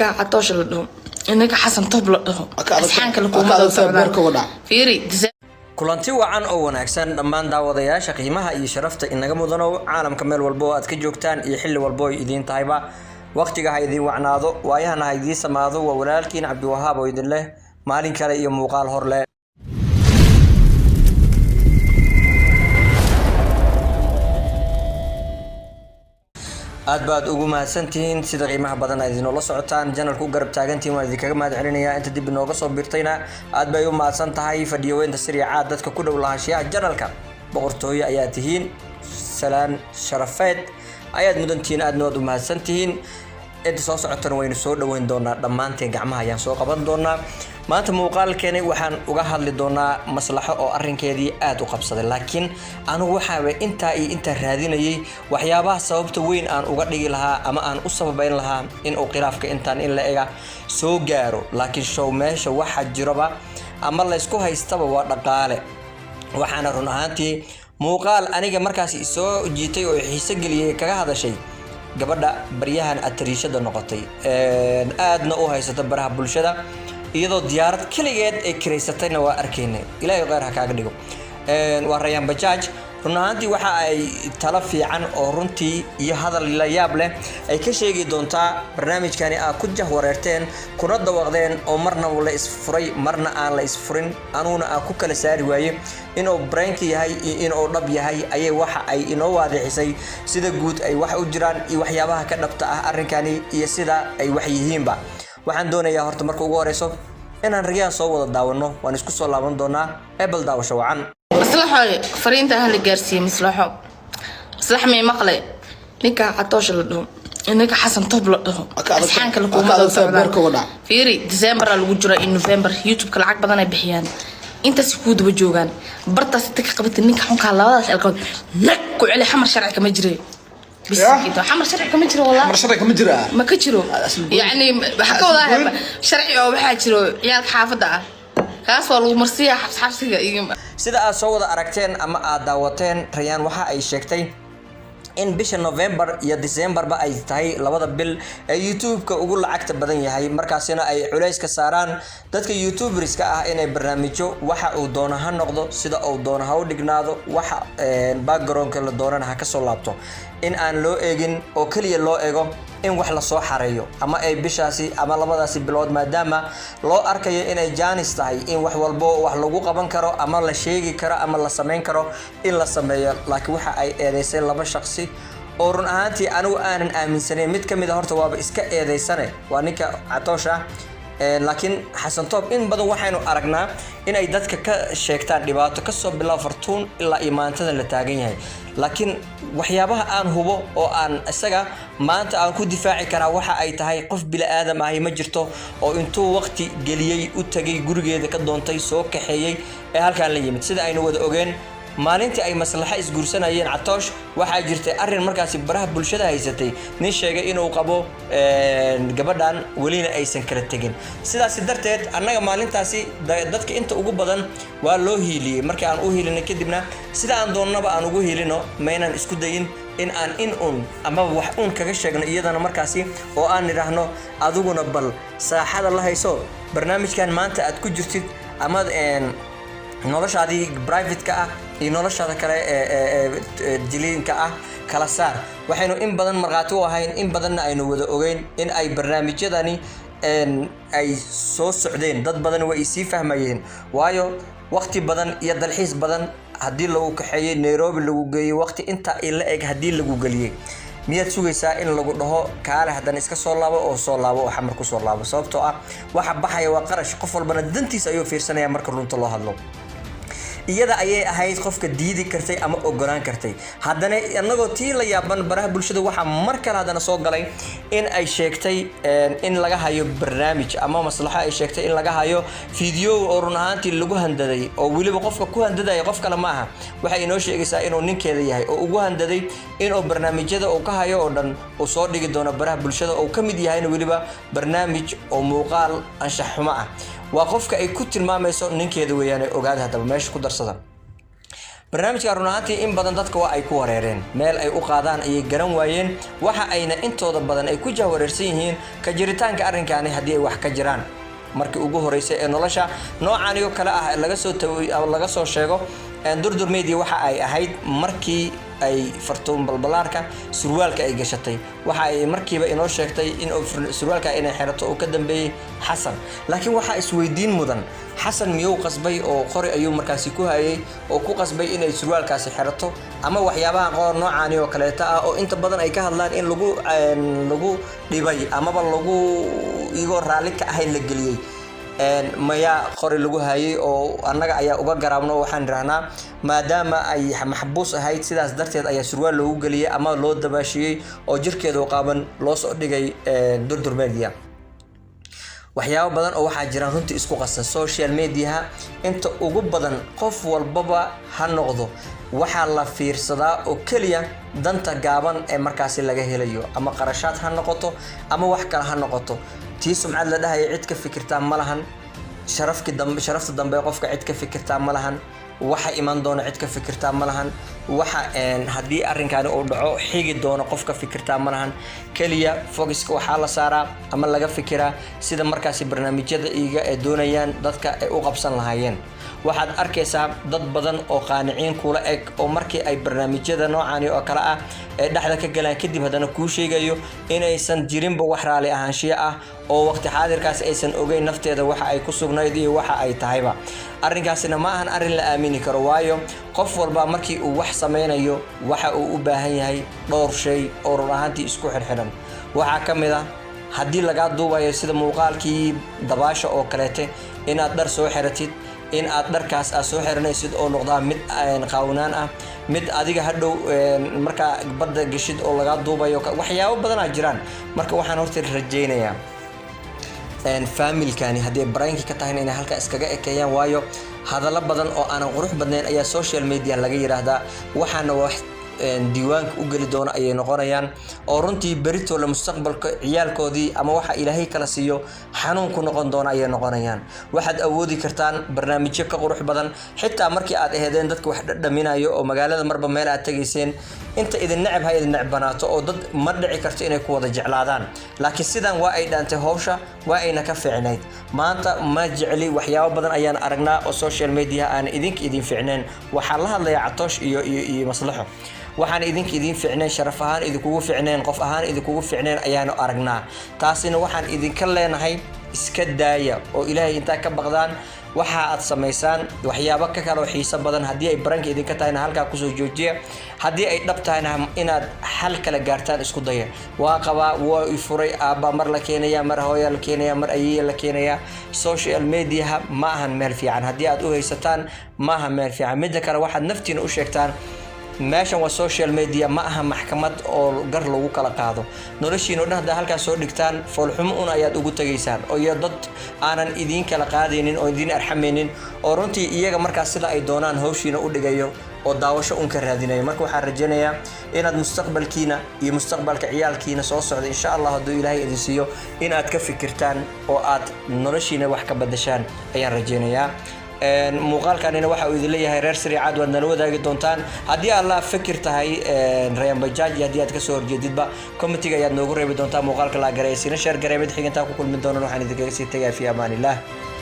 ninka Catosh la dhaho ninka Xasan Toob la dhaho asxaanka la kuumada socda fiiri kulanti wacan oo wanaagsan dhammaan daawadayaasha qiimaha iyo sharafta inaga mudano caalamka meel walba aad ka joogtaan iyo xilli walba oo idin tahayba waqtiga ha idin wacnaado waayahana ha idin samaado waa walaalkiin Cabdiwahaab oo idin leh maalin kale iyo muuqaal hor leh aad baad ugu mahadsantihiin sida qiimaha badan ay idin la socotaan channelku garab taagantiin waan idinkaga mahad celinayaa inta dib inooga soo birtayna aad bay u mahadsan tahay fadhiyoweynta siriica dadka ku dhow lahaanshiyaha channelka boqortooyo ayaa tihiin salaan sharafeed ayaad mudantiin aad nood u mahadsantihiin inta soo socotana waynu soo dhaweyn doonaa dhammaanteen gacmaha ayaan soo qaban doonaa maanta muuqaalkeena waxaan uga hadli doonaa maslaxo oo arrinkeedii aad u qabsaday laakiin anigu waxaa inta raadinayay waxyaabaha sababta weyn aan uga dhigi lahaa ama aan u sababeyn lahaa in uu khilaafka intaan in la ega soo gaaro laakiin show meesha waxa jiraba ama la isku haystaba waa dhaqaale waxaana run ahaantii muuqaal aniga markaas soo jiitay oo xiiso geliyay kaga hadashay gabadha baryahan atriishada noqotay aadna u haysato baraha bulshada iyadoo diyaarad kaligeed ay kireysatayna waa arkaynay ilaahay qeyr ha kaaga dhigo waa Rayaan Bajaaj run ahaantii waxa ay tala fiican oo runtii iyo hadal la yaab leh ay ka sheegi doontaa barnaamijkani ku jahwareerteen kuna dhawaaqdeen oo marna la isfuray marna aan la isfurin anuuna ku kala saari waayay inuu brank yahay inuu dhab yahay ayay waxa ay inoo waadixisay sida guud ay wax u jiraan iyo waxyaabaha ka dhabta ah arrinkani iyo sida ay wax yihiinba waxaan doonayaa horta marka ugu horeyso inaan Rayaan soo wada daawano waan isku soo laaban doonaa ebel daawasho wacan maslaxo fariinta hal gaarsiin maslaxo may maqlay ninka Catosh la dhaho ninka Xasan Toob la dhaho asxaanka la kuumada socda fiiri December lagu jiro in November YouTube ka lacag badan ay bixiyaan inta si ku daba joogan bartaas inta ka qabatay ninka xunka labadaas alkood nag ku celi xamar sharci kama jiray بس كده حمر شرعي كم جرو والله حمر شرعي كم جرو ما كجرو يعني حكوا ذا شرعي أو بحاجرو عيال حافظة خلاص والله مرسية حبسية sida aad soo wada aragteen ama aad daawateen Rayaan waxa ay sheegtay in bisha November iyo December ba ay tahay labada bil ee YouTube-ka ugu lacagta badan yahay markaasina ay culays ka saaraan dadka YouTubers-ka ah inay barnaamijyo waxa uu doono ha noqdo sida uu doono ha u dhignaado waxa background-ka la doonana ha ka soo laabto in aan loo eegin oo kaliya loo eego in wax la soo xareeyo ama ay bishaasi ama labadaasi bilood maadaama loo arkayo inay jaanis tahay in wax walbo wax lagu qaban karo ama la sheegi karo ama la sameyn karo in la sameeyo laakiin waxa ay eedeysay laba shakhsi oo run ahaantii anigu aanan aaminsanayn mid kamid ah horta waaba iska eedeysane waa ninka Catosh laakiin Xasan Toob in badan waxaynu aragnaa in ay dadka ka sheegtaan dhibaato ka soo bilaab fartuun ilaa imaantada la taagan yahay laakiin waxyaabaha aan hubo oo aan isaga maanta aan ku difaaci karaa waxa ay tahay qof bila aadam ah ma jirto oo intuu waqti geliyay u tagay gurigeeda ka doontay soo kaxeeyay ee halkaan la yimid sida aynu wada ogeen maalintii ay maslaxa isguursanayeen Catosh waxa jirtay arrin markaasi baraha bulshada haysatay nin sheegay inuu qabo gabadhan welina aysan kala tagin sidaas darteed annaga maalintaasi dadka inta ugu badan waa loo hiiliyay markii aan u hiilinay kadibna sida aan doonaba aan ugu hiilino maynan isku dayin in aan ama wax kaga sheegno iyadana markaasi oo aan niraahno adiguna bal saaxada la hayso barnaamijkan maanta aad ku jirtid ama noloshaadii private-ka ah iyo noloshaada kale jiliinka ah kala saar waxaynu in badan marqaati u ahayn in badanna aynu wada ogeyn in ay barnaamijyadani ay soo socdeen dad badan way sii fahmayeen waayo waqti badan iyo dalxiis badan hadii lagu kaxeeyay Nairobi lagu geeyay waqti inta ila eg hadii lagu galiyay miyaad sugaysaa in lagu dhaho kaale hadan iska soo laabo oo xamar ku soo laabo sababtoo ah waxa baxaya waa qarash qof walbana dantiisa ayuu fiirsanaya marka runta loo hadlo iyada ayay ahayd qofka diidi kartay ama ogolaan kartay haddana anagoo tii la yaaban baraha bulshada waxa mar kale hadana soo galay in ay sheegtay in laga hayo barnaamij ama maslaxa ay sheegtay in laga hayo video oo run ahaantii lagu handaday oo waliba qofka ku handaday qof kale ma aha waxa inoo sheegaysaa inuu ninkeeda yahay oo ugu handaday inuu barnaamijyada uu ka hayo oo dhan uu soo dhigi doono baraha bulshada oo kamid yahay waliba barnaamij oo muuqaal anshax xumo ah waa qofka ay ku tilmaamayso ninkeeda weeyaan ogaad hadaba meesha ku darsada barnaamijka run ahaantii in badan dadka waa ay ku wareereen meel ay u qaadaan ayay garan waayeen waxa ayna intooda badan ay ku jahwareersan yihiin ka jiritaanka arrinkaani haddii ay wax ka jiraan markii ugu horeysay ee nolosha noocan iyo kale ah laga soo sheego Durdur Media waxa ay ahayd markii ay fartoon balbalaarka surwaalka ay gashatay waxa ay markiiba inoo sheegtay in surwaalka inay xirato oo ka dambeeyay Xasan laakiin waxa isweydiin mudan Xasan miyuu qasbay oo qori ayuu markaasi ku hayay oo ku qasbay inay surwaalkaasi xirato ama waxyaabaha qoor noocan iyo kale oo inta badan ay ka hadlaan in lagu dhibay ama lagu igo raali ka ahayn la geliyay maya qori lagu hayay oo annaga ayaa uga garaabno waxaan rahnaa maadaama ay maxbuus ahayd sidaas darteed ayaa surwaal loogu galiyay ama loo dabaashiyay oo jirkeeda oo qaaban loo soo dhigay Durdur Media waxyaabo badan oo waxa jiraan runtii isku qasan social media inta ugu badan qof walbaba ha noqdo waxa la fiirsadaa oo kaliya danta gaaban ee markaasi laga helayo ama qarashaad ha noqoto ama wax kale ha noqoto tii sumcad la dhahay cid ka fikirtaa malahan sharafta dambe qofka cid ka fikirtaa malahan waxa iman doona cid ka fikirtaa malahan waxa hadii arrinkaani uu dhaco xigi doona qofka fikirtaa malahan kaliya focuska waxa la saaraa ama laga fikiraa sida markaasi barnaamijyada iiga ee doonayaan dadka ay u qabsan lahaayeen waxaad arkaysaa dad badan oo qaaniciin kula eg oo markii ay barnaamijyada noocan oo kala ah ee dhaxda ka galaan kadib hadana ku sheegayo inaysan jirinba wax raali ahaanshiyo ah oo waqti xaadirkaas aysan ogeyn nafteeda waxa ay ku sugnayd iyo waxa ay tahayba arrinkaasina ma ahan arrin la aamini karo waayo qof walba markii uu wax sameynayo waxa uu u baahan yahay dhowr shay oo run ahaantii isku xirxiran waxa kamid ah hadii laga duubayo sida muuqaalkii dabaasha oo kaleete inaad dhar soo xiratid in aad dharkaas soo xiranaysid oo noqdaa mid qaawnaan ah mid adiga hadhow marka badda gashid oo laga duubayo waxyaabo badan jiraan marka waxaan horta rajeynayaa familkani hadii brainki ka tahay inay halka iskaga ekeeyaan waayo hadallo badan oo aan qurux badnayn ayaa social media laga yiraahdaa waxaana wax diiwaanka u gali doona ay noqonayaan oo runtii berito la mustaqbalka ciyaalkoodii ama waxa Ilaahay kala siiyo xanuun ku noqon doona ay noqonayaan waxaad awoodi kartaan barnaamijyo ka qurux badan xitaa markii aad aheedeen dadka wax dhadhaminayo oo magaalada marba meel aad tageyseen inta idin nacab hay idin nacbanaato oo dad ma dhici karto inay ku wada jeclaadaan laakiin sidan waa ay dhaantay hawsha waa ayna ka fiicnayd maanta ma jeceli waxyaabo badan ayaan aragnaa oo social media aan idin fiicneen waxa la hadlayaa Catoosh iyo Maslaxo waxaan idin fiicneen sharaf ahaan idinku fiicneen qof ahaan idinku fiicneen ayaan aragnaa taasina waxaan idinka leenahay iska daaya oo Ilaahay inta ka baqdaan waxa aad sameysaan waxyaabo ka kala xiiso badan hadii ay baranka idinka tahayna halka ku soo joojiya hadii ay dhabtayna inaad xal kala gaartaan isku daya waa qaba waa furay aaba mar la keenaya mar hooyo la keenaya mar ayay la keenaya social media ma ahan meel fiican hadii aad u haysataan ma ahan meel fiican mid kale waxaad naftiina u sheegtaan meeshan waa social media ma aha maxkamad oo gar lagu kala qaado noloshiina dhahda halka soo dhigtaan foolxumo un ayaad ugu tageysaan oo dad aanan idin kala qaadeenin oo idin arxameenin oo runtii iyaga markaas sida ay doonaan hawshiina u dhigayo oo daawasho un ka raadinayo marka waxaan rajaynayaa inaad mustaqbalkiina iyo mustaqbalka ciyaalkiina soo socdo insha Allah haduu Ilaahay idin siiyo inaad ka fikirtaan oo aad noloshiina wax ka badashaan ayaan rajaynayaa muuqaalkanina waxa uu idin leeyahay reer sariicad waad nala wadaagi doontaan hadii alla fikir tahay Rayaan Bajaaj hadii aad ka soo horjeedidba commentiga ayaad noogu reebi doontaa muuqaalka la gareysina share gareebid xiginta ku kulmin doonaan waxaan idinkaga sii tagay fi amaanillah